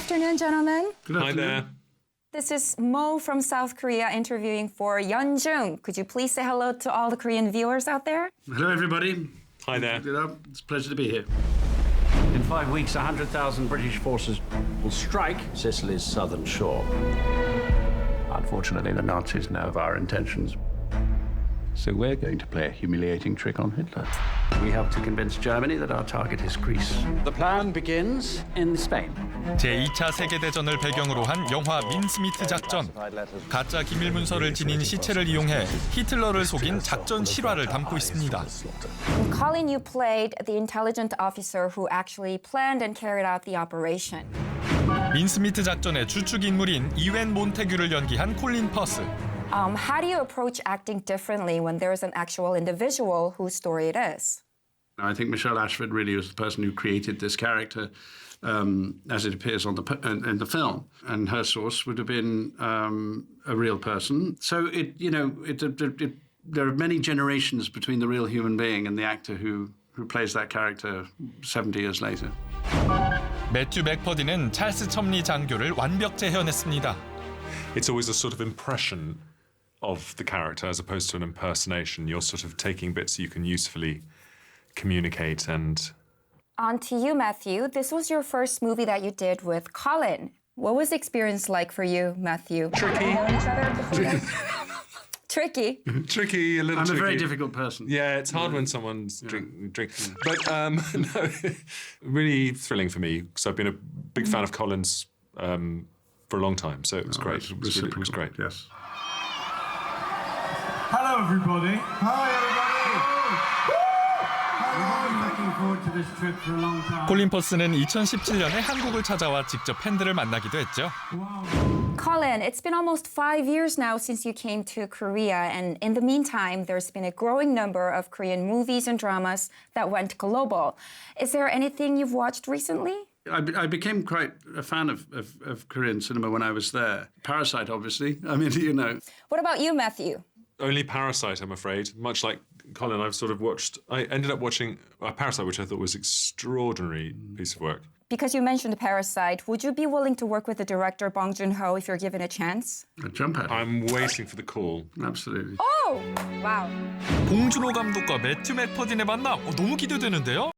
afternoon, gentlemen. Good afternoon. Hi there. This is Mo from South Korea interviewing for Yeonjung. Could you please say hello to all the Korean viewers out there? Hello, everybody. Hi there. It's a pleasure to be here. In 5 weeks, 100,000 British forces will strike Sicily's southern shore. Unfortunately, the Nazis know of our intentions. So we're going to play a humiliating trick on Hitler. We have to convince Germany that our target is Greece. The plan begins in Spain. 제2차 세계대전을 배경으로 한 영화 민스미트 작전. 가짜 기밀 문서를 지닌 시체를 이용해 히틀러를 속인 작전 실화를 담고 있습니다. Colin, you played the intelligent officer who actually planned and carried out the operation. 민스미트 작전의 주축 인물인 이웬 몬테규를 연기한 콜린 퍼스. How do you approach acting differently when there's an actual individual whose story it is? I think Michelle Ashford really was the person who created this character as it appears in the film. And her source would have been a real person. So, there are many generations between the real human being and the actor who plays that character 70 years later. 매튜 맥퍼딘은 찰스 첨리 장교를 완벽 재현했습니다. It's always a sort of impression of the character as opposed to an impersonation. You're sort of taking bits you can usefully communicate and... On to you, Matthew. This was your first movie that you did with Colin. What was the experience like for you, Matthew? Tricky. Tricky. Tricky, a little I'm tricky. a very difficult person. Yeah, it's hard when someone's drink. But no, really thrilling for me because I've been a big fan of Colin's for a long time, so it was great. It was great. Yes. Hello, everybody. Hi, everybody. I've been looking forward to this trip for a long time. 콜린 퍼스는 2017년에 한국을 찾아와 직접 팬들을 만나기도 했죠. Colin, it's been almost 5 years now since you came to Korea, and in the meantime, there's been a growing number of Korean movies and dramas that went global. Is there anything you've watched recently? I became quite a fan of Korean cinema when I was there. Parasite, obviously. I mean, What about you, Matthew? Only Parasite, I'm afraid. Much like Colin, I ended up watching Parasite, which I thought was an extraordinary piece of work. Because you mentioned Parasite, would you be willing to work with the director Bong Joon-ho if you're given a chance? I'd jump at it. I'm waiting for the call. Absolutely. Oh, wow. 봉준호 감독과 매튜 맥퍼딘의 만남 너무 기대되는데요?